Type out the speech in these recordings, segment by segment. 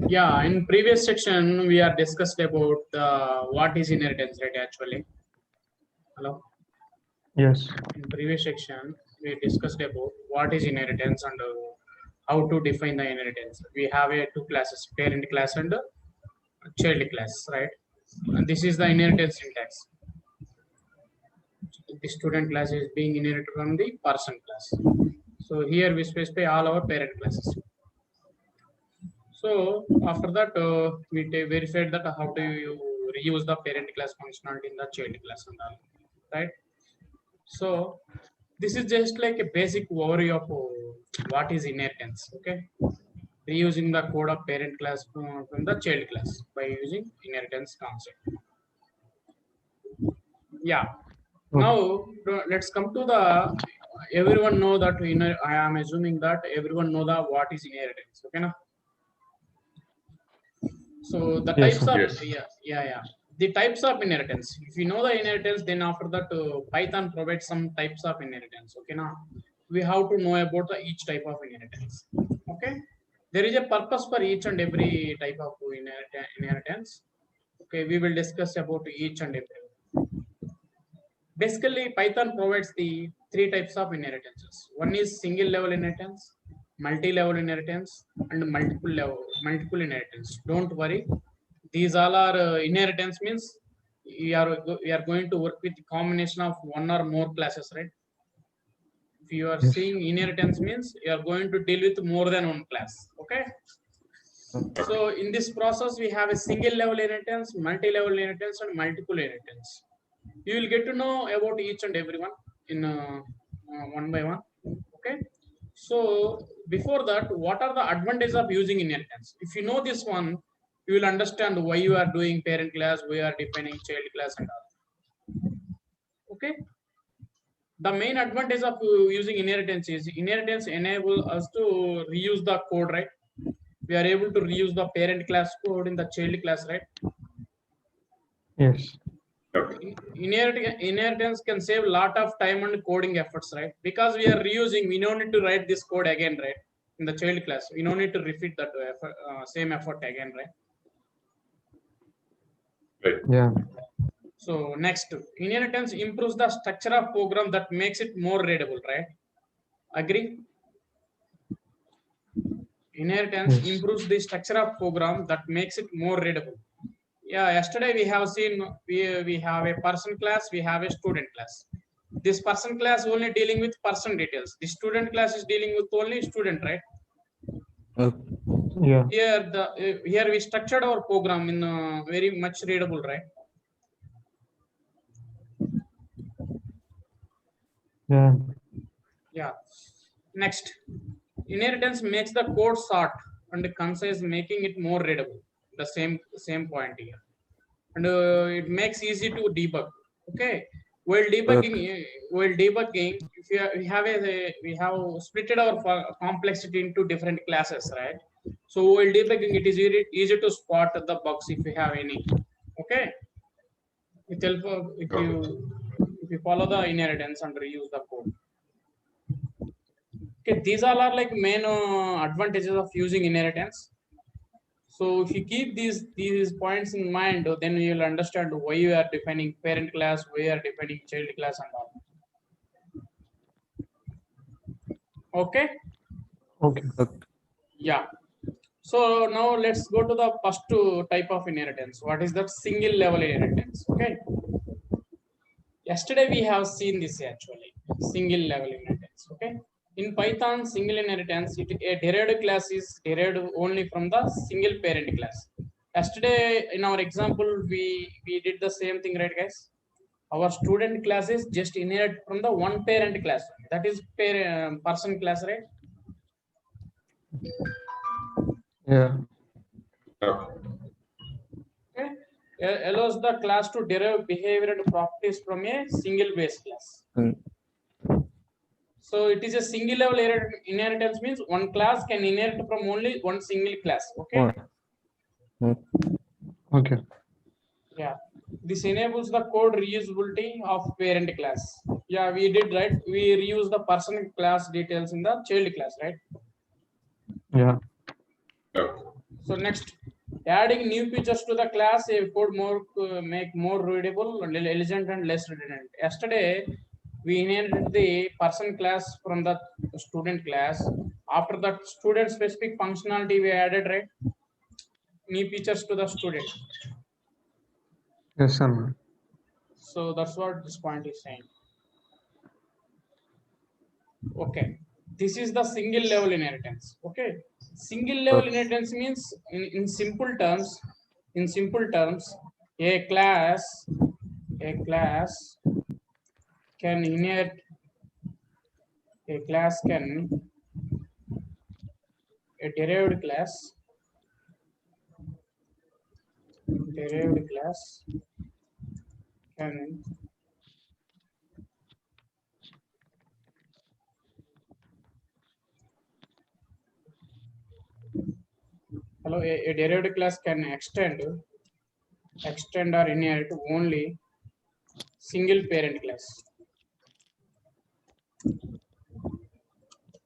Yeah, in previous section we are discussed about what is inheritance, right? Actually, hello. Yes. In previous section we discussed about what is inheritance and how to define the inheritance. We have two classes: parent class and child class, right? And this is the inheritance syntax. The student class is being inherited from the person class. So here we specify all our parent classes. So after that, we verified that how do you reuse the parent class functionality in the child class and all, right? So this is just like a basic overview of what is inheritance. Okay, reusing the code of parent class from the child class by using inheritance concept. Yeah. Now let's come to the everyone know that I am assuming that everyone know the what is inheritance. Okay, na? So the Yes, types of Yes. yeah. The types of inheritance. If you know the inheritance, then after that Python provides some types of inheritance. Okay, now we have to know about each type of inheritance. Okay, there is a purpose for each and every type of inheritance. Okay, we will discuss about each and every. Basically, Python provides the three types of inheritances. One is single level inheritance, multi-level inheritance, and multiple inheritance. Don't worry, these all are inheritance means we are going to work with the combination of one or more classes, right? If you are Yes. seeing inheritance means you are going to deal with more than one class. Okay. So in this process, we have a single level inheritance, multi-level inheritance, and multiple inheritance. You will get to know about each and every one in one by one. Okay. So before that, what are the advantages of using inheritance? If you know this one, you will understand why you are doing parent class, why you are defining child class and all. Okay. The main advantage of using inheritance is inheritance enable us to reuse the code, right? We are able to reuse the parent class code in the child class, right? Yes. Okay. Inheritance can save a lot of time and coding efforts, right? Because we are reusing, we don't need to write this code again, right? In the child class, we don't need to repeat that effort, same effort again, right? Right. Yeah. So next, inheritance improves the structure of program that makes it more readable, right? Agree? Inheritance Yes. improves the structure of program that makes it more readable. Yeah, yesterday we have seen we have a person class, we have a student class. This person class only dealing with person details. The student class is dealing with only student, right? Yeah. Here we structured our program in very much readable, right? Yeah. Yeah. Next, inheritance makes the code short and concise, making it more readable. The same point here, and it makes easy to debug. Okay. While debugging, if we have splitted our complexity into different classes, right? So while debugging, it is easy to spot the bugs if you have any. Okay. With help of if you follow the inheritance and reuse the code. Okay, these all are like main advantages of using inheritance. So if you keep these points in mind, then you will understand why you are defining parent class, why you are defining child class, and all. Okay. Okay. Yeah. So now let's go to the first type of inheritance. What is that? Single level inheritance. Okay. Yesterday we have seen this actually. Single level inheritance. Okay. In Python, single inheritance, a derived class is derived only from the single parent class. Yesterday, in our example, we did the same thing, right, guys? Our student class is just inherit from the one parent class. That is person class, right? Yeah. Okay. Okay. Allows the class to derive behavior and properties from a single base class. So it is a single level inheritance means one class can inherit from only one single class. Okay. Okay. Yeah. This enables the code reusability of parent class. Yeah, we did right. We reuse the person class details in the child class, right? Yeah. Okay. So next, Adding new features to the class could make more readable, elegant, and less redundant. Yesterday, we inherited the person class from the student class. After that, student specific functionality we added, right? New features to the student. Yes, sir. So that's what this point is saying. Okay, this is the single level inheritance. Okay, single level inheritance means in simple terms, a class can inherit a derived class can a derived class can extend or inherit only single parent class.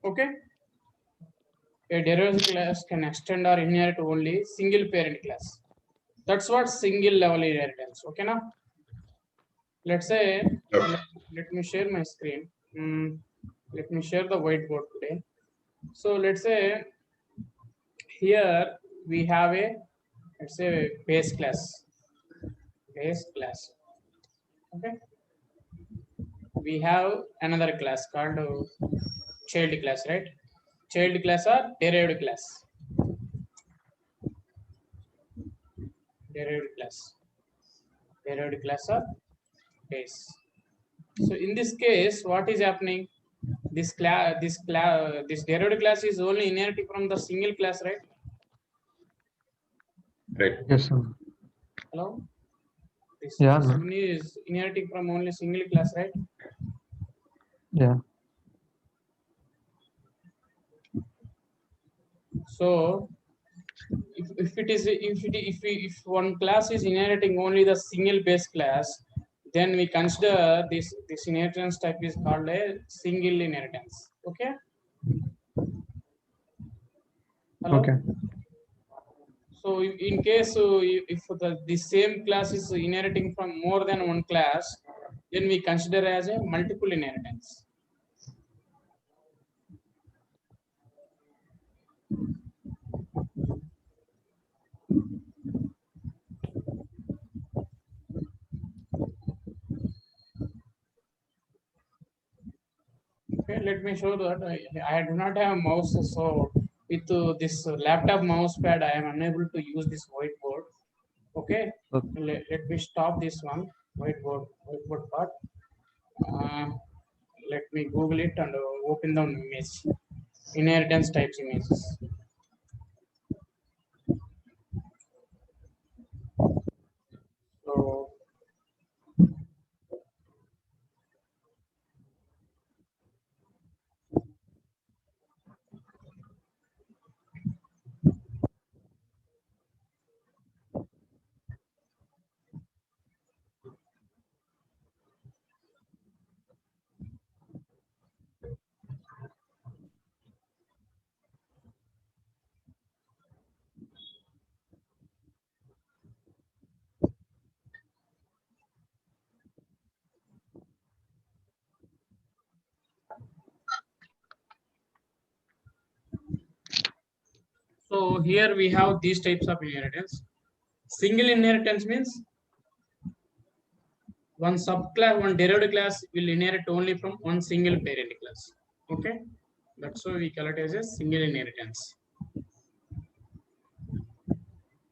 Okay, a derived class can extend or inherit only single parent class. That's what single level inheritance. Okay, now let's say let me share my screen. Let me share the whiteboard today. So let's say here we have a, let's say, base class. Okay, we have another class called child class, right? Child class or derived class. Derived class or base. So in this case, what is happening? This derived class is only inheriting from the single class, right? Right. Yes, sir. Hello. This Yeah, one is inheriting from only single class, right? Yeah. So if one class is inheriting only the single base class, then we consider this inheritance type is called a single inheritance. Okay. Hello? Okay. So in case if the same class is inheriting from more than one class, then we consider as a multiple inheritance. Okay, let me show that I do not have a mouse, so with this laptop mouse pad, I am unable to use this whiteboard. Okay, let me stop this one whiteboard part. Let me Google it and open the image, inheritance types images. So So here we have these types of inheritance. Single inheritance means one subclass, one derived class will inherit only from one single parent class. Okay, that's why we call it as a single inheritance.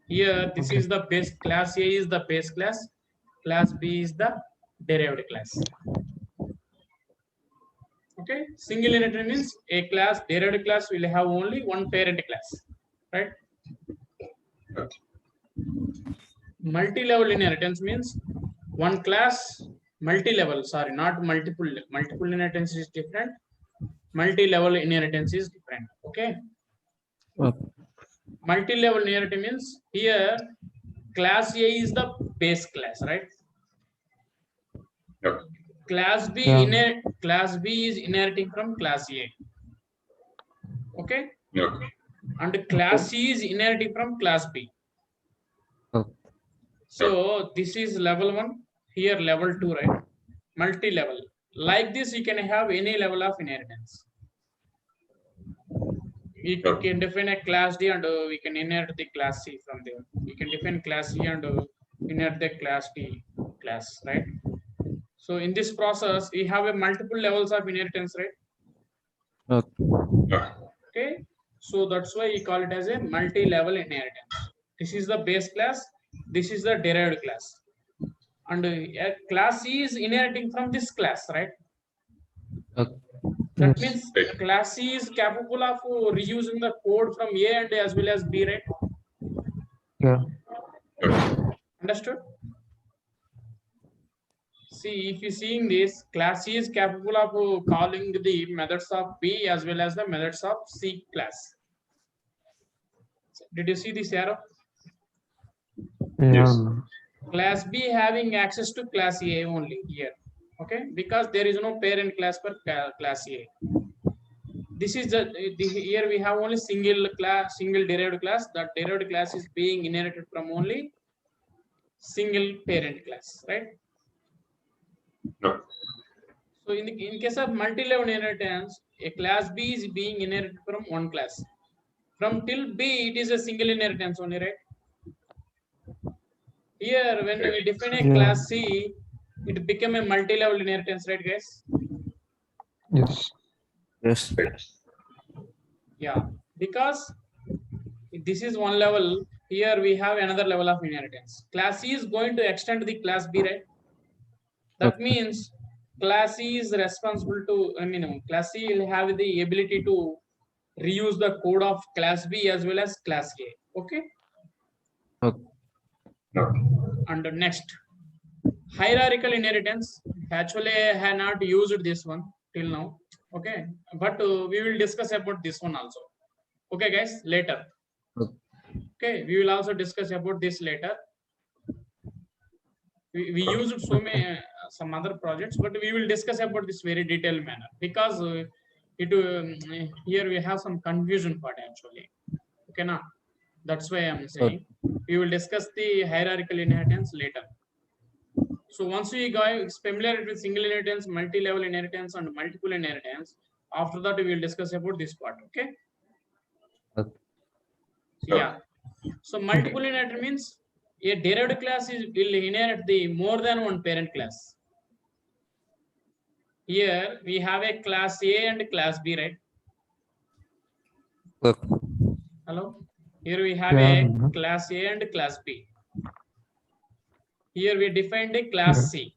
Here, this is the base class. A is the base class. Class B is the derived class. Okay, single inheritance means a class, derived class will have only one parent class, right? Multi-level inheritance means one class, multi-level, sorry, not multiple. Multiple inheritance is different. Multi-level inheritance is different. Okay. Multi-level inheritance means here class A is the base class, right? Yep. Class B is inheriting from class A. Okay. Yep. And class C is inheriting from class B. So this is level 1, here level 2, right? Multi-level. Like this, you can have any level of inheritance. We can define a class D and we can inherit the class C from there. We can define class C and inherit the class D class, right? So in this process, we have a multiple levels of inheritance, right? Okay. So that's why we call it as a multi-level inheritance. This is the base class. This is the derived class. And class C is inheriting from this class, right? That Yes. means class C is capable of reusing the code from A and as well as B, right? Yeah. Understood? See, if you seeing this, class C is capable of calling the methods of B as well as the methods of C class. Did you see this arrow? Yeah. Class B having access to class A only here, okay? Because there is no parent class for class A. This is here we have only single class, single derived class. That derived class is being inherited from only single parent class, right? So in case of multi-level inheritance, a class B is being inherited from one class. From till B, it is a single inheritance only, right? Here, when we define a class C, it become a multi-level inheritance, right, guys? Yes. Yes. Yeah, because this is one level. Here we have another level of inheritance. Class C is going to extend the class B, right? That means class C is responsible to, class C will have the ability to reuse the code of class B as well as class A. Okay. And next, hierarchical inheritance. Actually, I have not used this one till now. Okay, but we will discuss about this one also. Okay, guys, later. Okay, we will also discuss about this later. We used so many some other projects, but we will discuss about this very detailed manner because here we have some confusion part actually. Okay, now that's why I'm saying we will discuss the hierarchical inheritance later. So once we got familiar with single inheritance, multi-level inheritance, and multiple inheritance, after that we will discuss about this part. Okay. Yeah. So multiple inheritance means a derived class will inherit the more than one parent class. Here we have a class A and class B, right? Hello. Here we have a class A and class B. Here we defined a class C.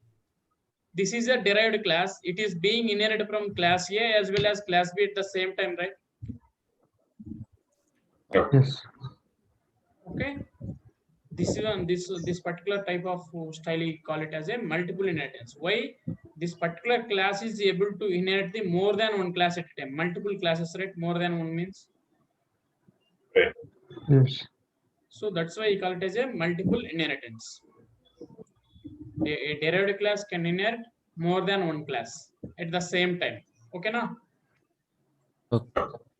This is a derived class. It is being inherited from class A as well as class B at the same time, right? Yes. Okay. This one, this particular type of style, we call it as a multiple inheritance. Why? This particular class is able to inherit the more than one class at a time. Multiple classes, right? More than one means. Yes. So that's why we call it as a multiple inheritance. A derived class can inherit more than one class at the same time. Okay, now.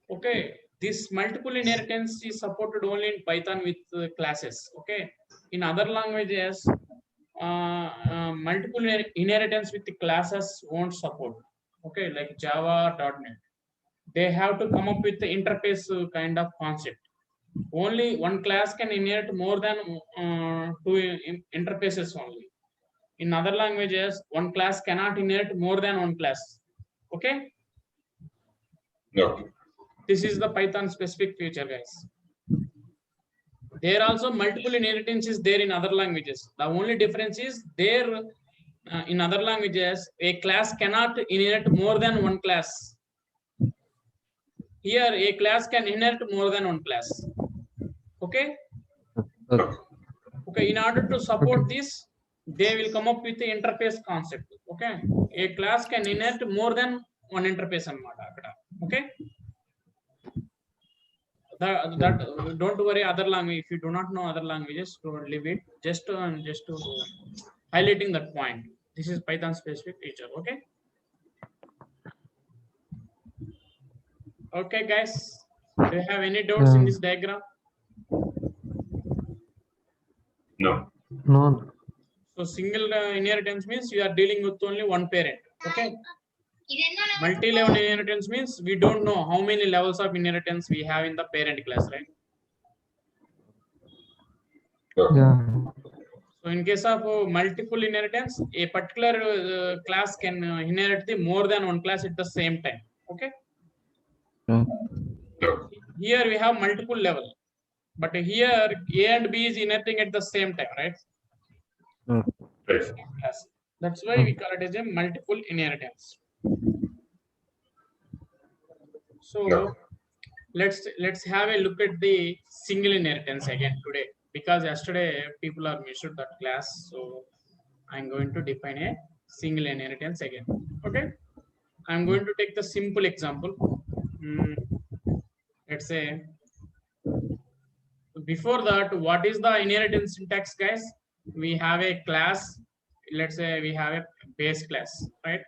Okay. This multiple inheritance is supported only in Python with classes. Okay. In other languages, multiple inheritance with the classes won't support. Okay, like Java, .NET. They have to come up with the interface kind of concept. Only one class can inherit more than two interfaces only. In other languages, one class cannot inherit more than one class. Okay. This is the Python specific feature, guys. There are also multiple inheritances there in other languages. The only difference is there in other languages, a class cannot inherit more than one class. Here, a class can inherit more than one class. Okay. Okay. In order to support this, they will come up with the interface concept. Okay. A class can inherit more than one interface. Okay. That don't worry other language. If you do not know other languages, don't leave it. Just to highlighting that point. This is Python specific feature. Okay. Okay, guys. Do you have any doubts in this diagram? No. No. So single inheritance means you are dealing with only one parent. Okay. Multi-level inheritance means we don't know how many levels of inheritance we have in the parent class, right? Yeah. So in case of multiple inheritance, a particular class can inherit the more than one class at the same time. Okay. Here we have multiple level, but here A and B is inheriting at the same time, right? Class. That's why we call it as a multiple inheritance. So let's have a look at the single inheritance again today, because yesterday people are measured that class. So I'm going to define a single inheritance again. Okay. I'm going to take the simple example. Let's say before that, what is the inheritance syntax, guys? We have a class. Let's say we have a base class, right?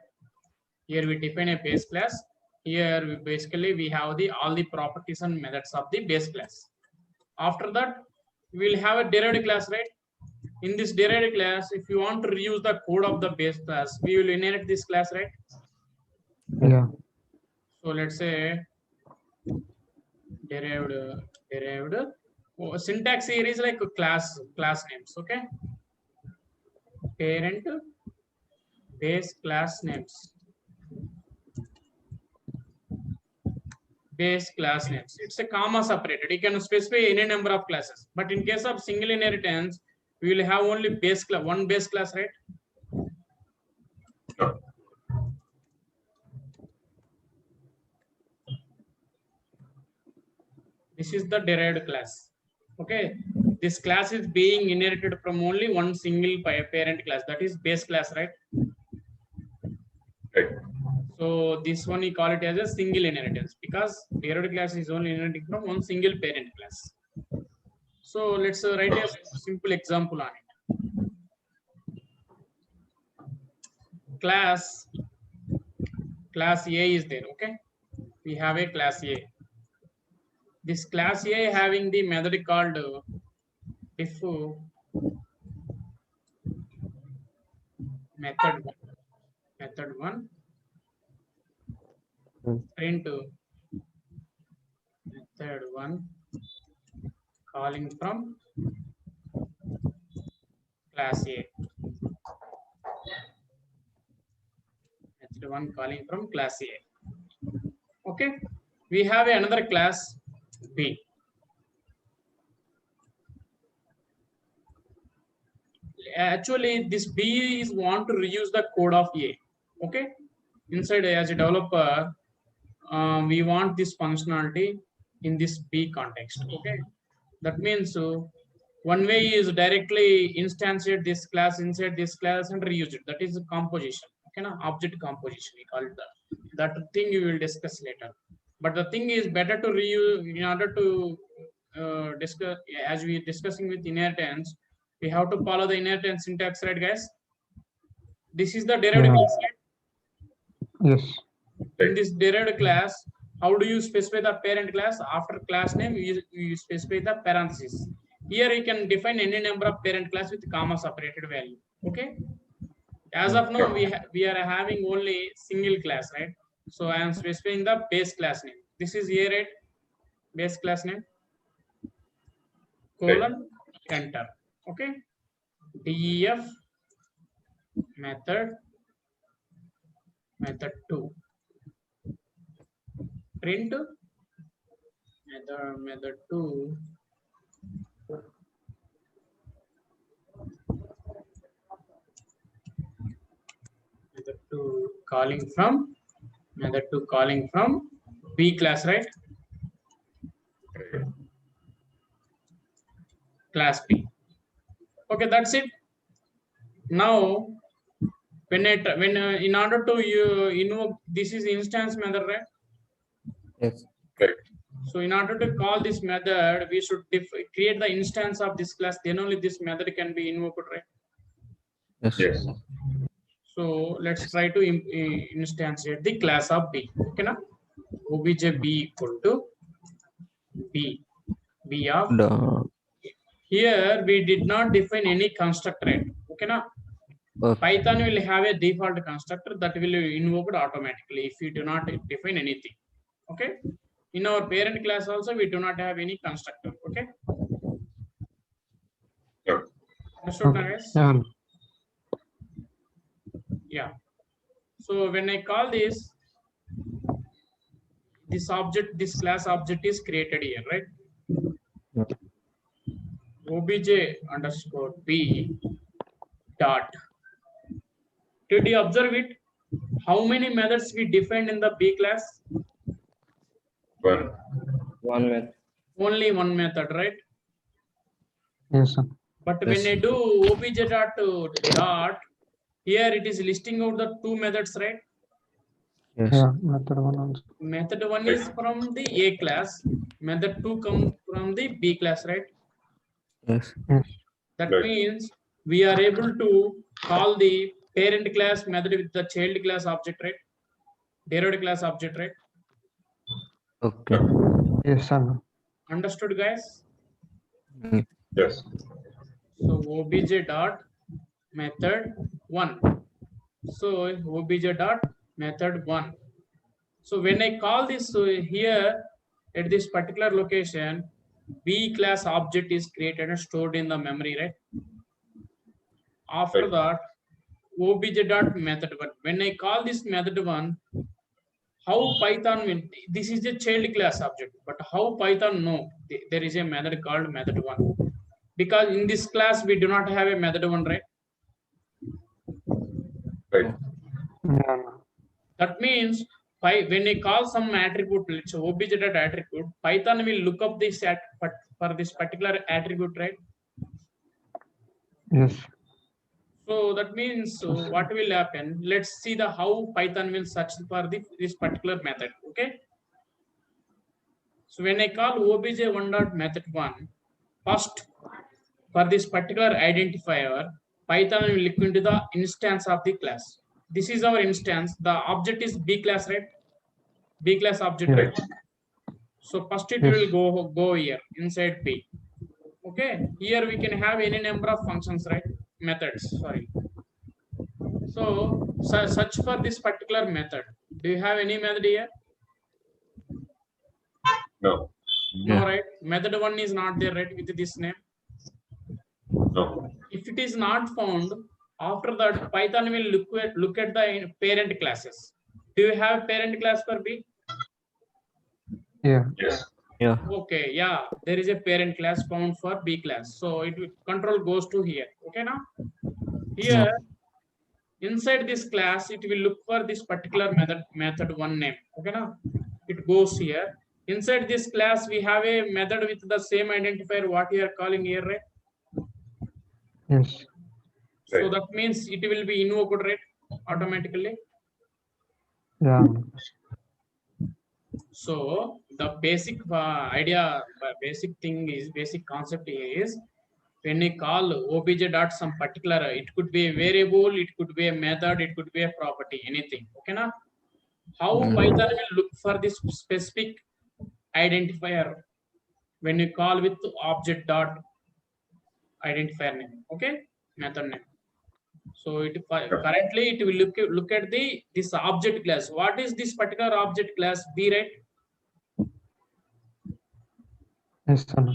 Here we define a base class. Here we basically we have the all the properties and methods of the base class. After that, we'll have a derived class, right? In this derived class, if you want to reuse the code of the base class, we will inherit this class, right? Yeah. So let's say derived syntax here is like a class names. Okay. Parent base class names. Base class names. It's a comma separated. You can specify any number of classes. But in case of single inheritance, we will have only base class, one base class, right? This is the derived class. Okay. This class is being inherited from only one single parent class. That is base class, right? So this one we call it as a single inheritance because derived class is only inheriting from one single parent class. So let's write a simple example on it. Class A is there. Okay, we have a class A. This class A having the method called if method one print method one calling from class A. Method one calling from class A. Okay, we have another class B. Actually, this B is want to reuse the code of A. Okay, inside as a developer, we want this functionality in this B context. Okay, that means one way is directly instantiate this class inside this class and reuse it. That is composition. Okay, na? Object composition. We call it that. That thing we will discuss later. But the thing is better to reuse in order to discuss as we are discussing with inheritance. We have to follow the inheritance syntax, right, guys? This is the derived class, right? Yes. In this derived class, how do you specify the parent class? After class name, you specify the parentheses. Here you can define any number of parent class with comma separated value. Okay. As of now, we are having only single class, right? So I am specifying the base class name. This is here, right? Base class name colon enter. Okay. DEF method 2 print method 2 method 2 calling from B class, right? Class B. Okay, that's it. Now when in order to invoke, this is instance method, right? Yes. So in order to call this method, we should create the instance of this class. Then only this method can be invoked, right? Yes. So let's try to instantiate the class of B. Okay, now obj B equal to B of here we did not define any constructor yet. Okay, now Okay. Python will have a default constructor that will be invoked automatically if you do not define anything. Okay, in our parent class also we do not have any constructor. Okay, Yeah. understood, Okay. guys? Yeah. Yeah. So when I call this object, this class object is created here, right? Yeah. Obj underscore b dot. Did you observe it? How many methods we defined in the B class? One. One method. Only one method, right? Yes, sir. But Yes. when I do obj dot, here it is listing out the two methods, right? Yes. Yeah, method one also. Method one is from the A class, method two comes from the B class, right? Yes. That Right. means we are able to call the parent class method with the child class object, right? Derived class object, right? Okay. Yes, sir. Understood, guys? Mm. Yes. So obj dot method one. So obj dot method one. So when I call this here at this particular location, B class object is created and stored in the memory, right? After Right. that, obj dot method one. When I call this method one, how Python will, this is a child class object, but how Python know there is a method called method one? Because in this class we do not have a method one, right? Right. Yeah. That means when I call some attribute, let's say obj dot attribute, Python will look up this for this particular attribute, right? Yes. So that means what will happen? Let's see the how Python will search for this particular method. Okay. So when I call obj one dot method one, first for this particular identifier, Python will look into the instance of the class. This is our instance. The object is B class, right? B class object, Yeah. right? So first it Yes. will go here inside B. Okay. Here we can have any number of functions, right? Methods. Sorry. So search for this particular method. Do you have any method here? No. No, Yeah. right? Method one is not there, right? With this name. No. If it is not found, after that Python will look at the parent classes. Do you have parent class for B? Yeah. Yes. Yeah. Okay, yeah, there is a parent class found for B class. So it will, control goes to here. Okay, now here inside this class, it will look for this particular method one name. Okay, now it goes here. Inside this class, we have a method with the same identifier what you are calling here, right? Yes. So Right. that means it will be invoked, right? Automatically. Yeah. So the basic basic thing is, basic concept is when you call obj dot some particular, it could be a variable, it could be a method, it could be a property, anything. Okay, now how Python will look for this specific identifier when you call with object dot identifier name. Okay, method name. So it currently it will look at this object class. What is this particular object class? B, right? Yes, sir.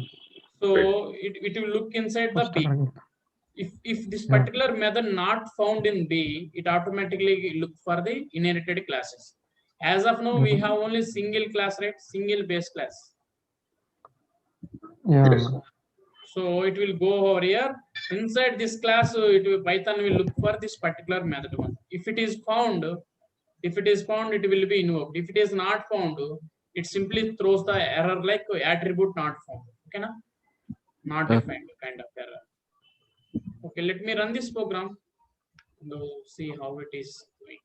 So it will look inside the B. If this particular method not found in B, it automatically look for the inherited classes. As of now, we have only single class, right? Single base class. Yeah. Yes. So it will go over here. Inside this class, Python will look for this particular method one. If it is found, it will be invoked. If it is not found, it simply throws the error like attribute not found. Okay, na? Not defined kind of error. Okay, let me run this program to see how it is doing.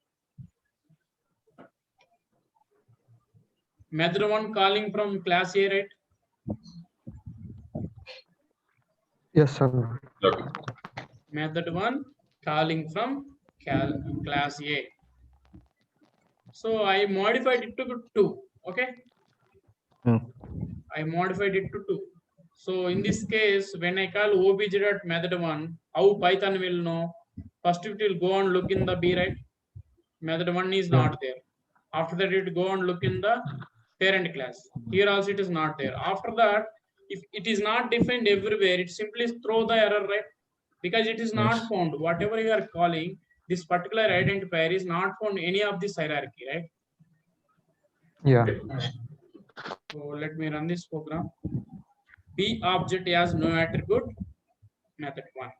Method one calling from class A, right? Yes, sir. Okay. Method one calling from class A. So I modified it to 2. Okay. Mm. I modified it to 2. So in this case, when I call obj.method1, how Python will know? First it will go and look in the B, right? Method 1 is not there. After that, it will go and look in the parent class. Here also it is not there. After that, if it is not defined everywhere, it simply throw the error, right? Because it is not Yes. found. Whatever you are calling, this particular identifier is not found any of this hierarchy, right? Yeah. So let me run this program. B object has no attribute, method 1.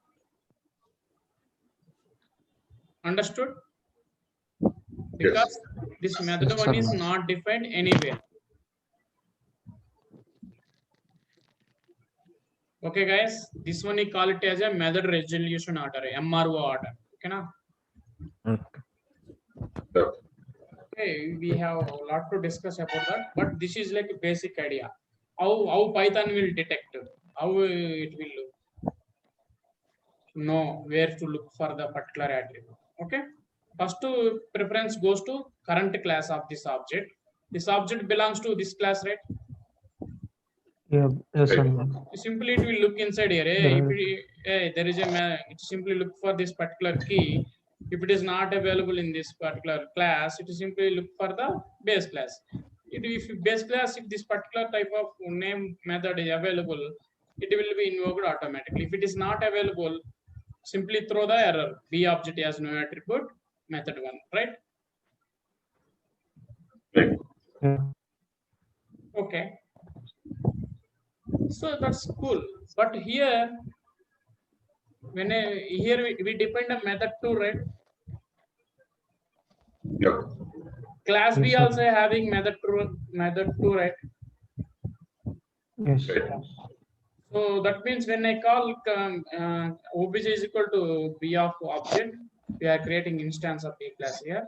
Understood? Because this method Yes, 1 is sir. not defined anywhere. Okay, guys, this one we call it as a method resolution order, MRO order. Okay, na? Okay. Yeah. Okay, we have a lot to discuss about that, but this is like a basic idea. How Python will detect, how it will know where to look for the particular attribute. Okay, first preference goes to current class of this object. This object belongs to this class, right? Yeah. Yes, sir. Simply it will look inside here. There is it simply look for this particular key. If it is not available in this particular class, it is simply look for the base class. If base class, if this particular type of name method is available, it will be invoked automatically. If it is not available, simply throw the error. B object has no attribute, method 1, right? Right. Yeah. Okay. So that's cool. But here, when here we depend on method 2, right? Yeah. Class B Yes, sir. also having method 2, right? Yes. Right. So that means when I call obj is equal to B of object, we are creating instance of B class here.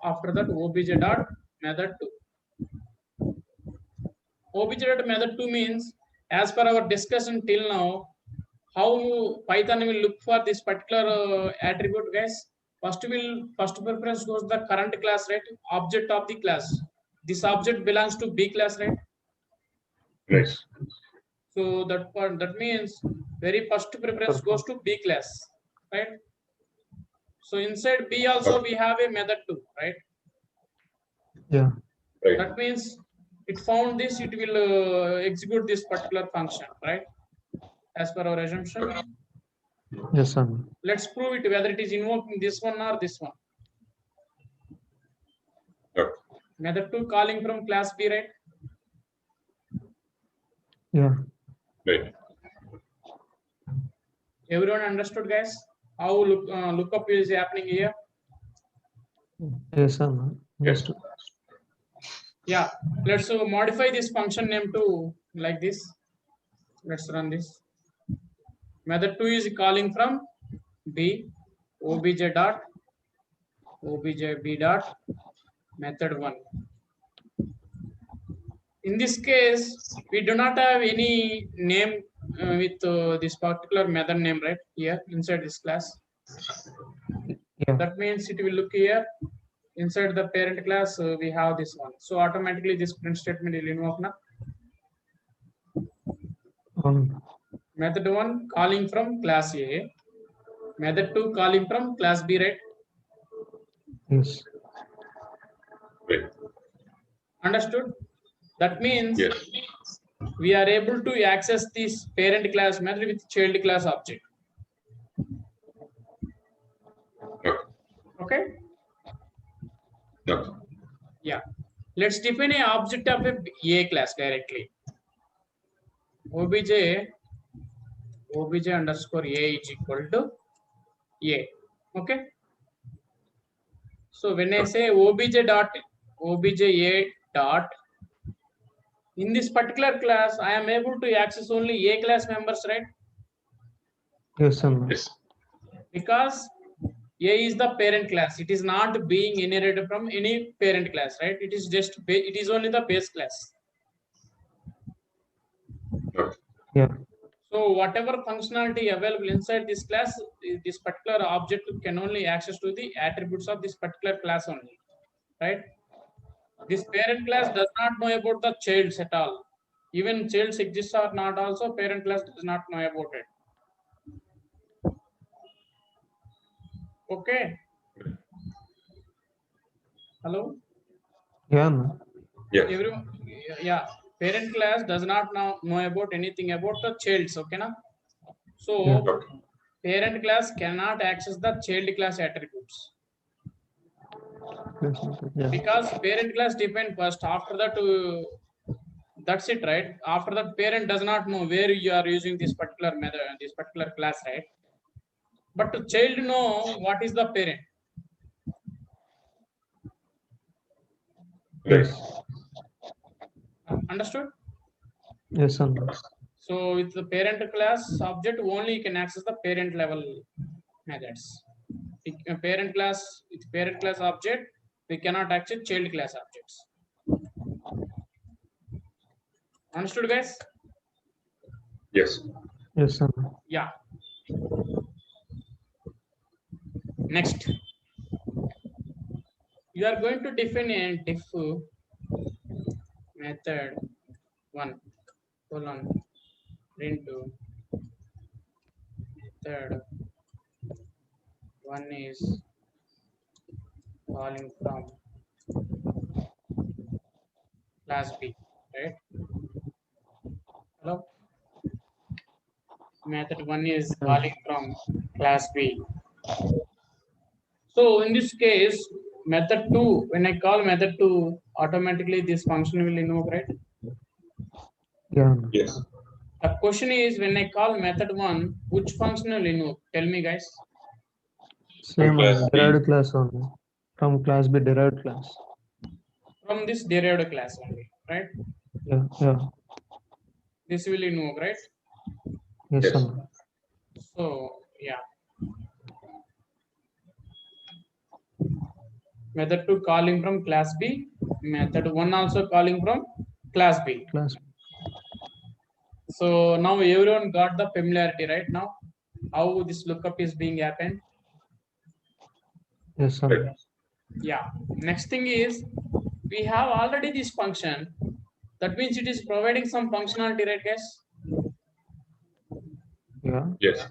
After that, obj dot method 2. Obj dot method 2 means, as per our discussion till now, how Python will look for this particular attribute, guys. First preference goes the current class, right? Object of the class. This object belongs to B class, right? Right. So that means very first preference goes to B class, right? So inside B also we have a method 2, right? Yeah. Right. That means it found this, it will execute this particular function, right? As per our assumption. Yes, sir. Let's prove it whether it is invoking this one or this one. Yeah. Method 2 calling from class B, right? Yeah. Right. Everyone understood, guys? How lookup is happening here? Yes, sir. Yes. Understood. Yeah, let's modify this function name to like this. Let's run this. Method 2 is calling from B, obj dot, obj B dot, method 1. In this case, we do not have any name with this particular method name, right? Here inside this class. Yeah. That means it will look here. Inside the parent class, we have this one. So automatically this print statement will invoke now. Method 1 calling from class A. Method 2 calling from class B, right? Yes. Right. Understood? That means Yes. we are able to access this parent class method with child class object. Yeah. Okay? Yeah. Yeah. Let's define an object of a class directly. obj underscore a is equal to a. Okay. So when I say obj a dot, in this particular class, I am able to access only a class members, right? Yes, sir. Yes. Because a is the parent class. It is not being inherited from any parent class, right? It is just it is only the base class. Yeah. Yeah. So whatever functionality available inside this class, this particular object can only access to the attributes of this particular class only, right? This parent class does not know about the childs at all. Even childs exists or not also, parent class does not know about it. Okay. Hello. Yeah, no. Yes. Everyone, yeah. Parent class does not know about anything about the childs. Okay, na? So Yeah. Okay. parent class cannot access the child class attributes Yes, okay. Yeah. because parent class depend first. After that, that's it, right? After that, parent does not know where you are using this particular method, this particular class, right? But to child know what is the parent. Right. Yes. Understood? Yes, sir. So with the parent class object only you can access the parent level methods. Parent class with parent class object we cannot access child class objects. Understood, guys? Yes. Yes, sir. Yeah. Next, you are going to define a diff method 1 colon into method 1 is calling from class B, right? Hello. Method 1 is calling from class B. So in this case, method 2, when I call method 2, automatically this function will invoke, right? Yeah. No. Yes. The question is when I call method 1, which function will invoke? Tell me, guys. Same class B. derived class only. From class B derived class. From this derived class only, right? Yeah. Yeah. This will invoke, right? Yes, Yes. sir. So yeah. Method 2 calling from class B. Method 1 also calling from class B. Class. So now everyone got the familiarity, right? Now how this lookup is being happened. Yes, sir. Right. Yeah. Next thing is we have already this function. That means it is providing some functionality, right, guys? Yeah. Yes.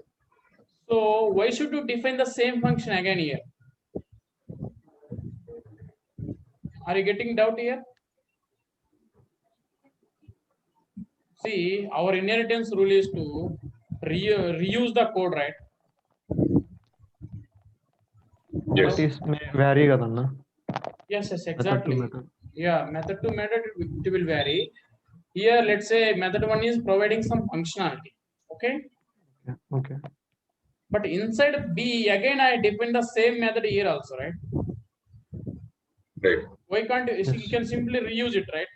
So why should you define the same function again here? Are you getting doubt here? See, our inheritance rule is to reuse the code, right? Yes. That is may vary kadana. Yes, yes, Method to exactly. method. Yeah, method to method it will vary. Here, let's say method 1 is providing some functionality. Okay. Yeah. Okay. But inside B, again, I define the same method here also, right? Right. Why can't you? Yes. You can simply reuse it, right?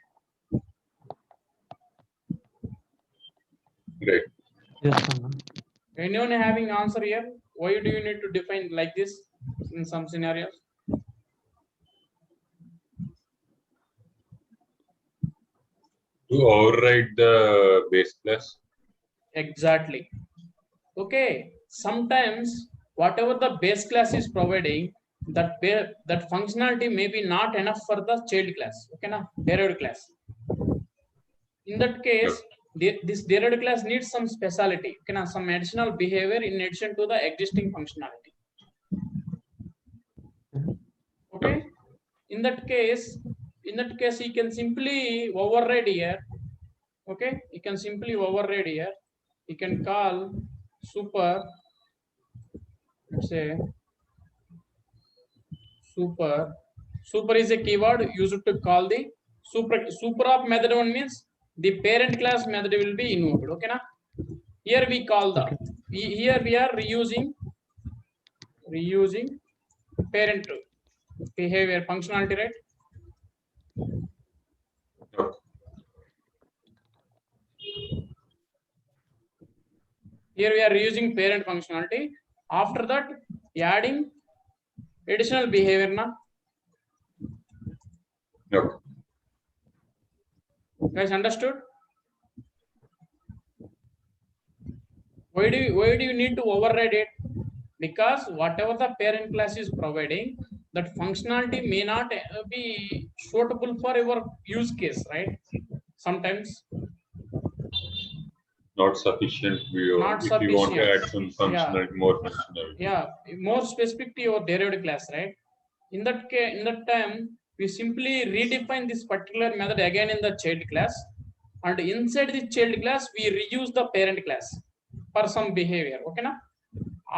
Right. Yes, sir. Anyone having answer here? Why do you need to define like this in some scenarios? To override the base class. Exactly. Okay. Sometimes whatever the base class is providing, that functionality may be not enough for the child class. Okay, na derived class. In that case, this derived class needs some speciality. Okay, na some additional behavior in addition to the existing functionality. Okay. In that case, you can simply override here. Okay, you can simply override here. You can call super, let's say super is a keyword used to call the super of method 1 means the parent class method will be invoked. Okay, na? Here we call the here we are reusing parent behavior functionality, right? Okay. Here we are reusing parent functionality. After that, adding additional behavior, na? Okay. Guys, understood? Why do you need to override it? Because whatever the parent class is providing, that functionality may not be suitable for your use case, right? Sometimes. not sufficient. Not If you want to sufficient. add some functionality, more functionality. Yeah, more specific to your derived class, right? In that case, in that time, we simply redefine this particular method again in the child class, and inside the child class we reuse the parent class for some behavior. Okay, na?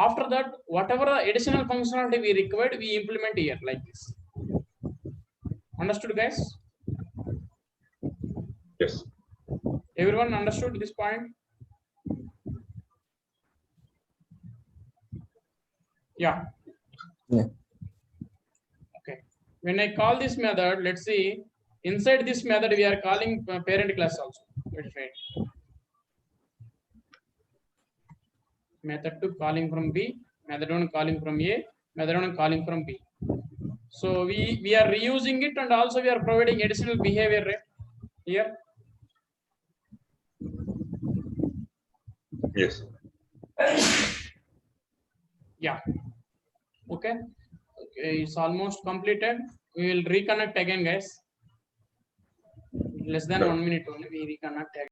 After that, whatever additional functionality we required, we implement here like this. Understood, guys? Yes. Everyone understood this point? Yeah. Yeah. Okay. When I call this method, let's see, inside this method we are calling parent class also. Let's wait. Method 2 calling from B, method 1 calling from A, method 1 calling from B. So we are reusing it, and also we are providing additional behavior, right? Here. Yes. Yeah. Okay. Okay, it's almost completed. We will reconnect again, guys. Less than Sure. 1 minute only. We reconnect again.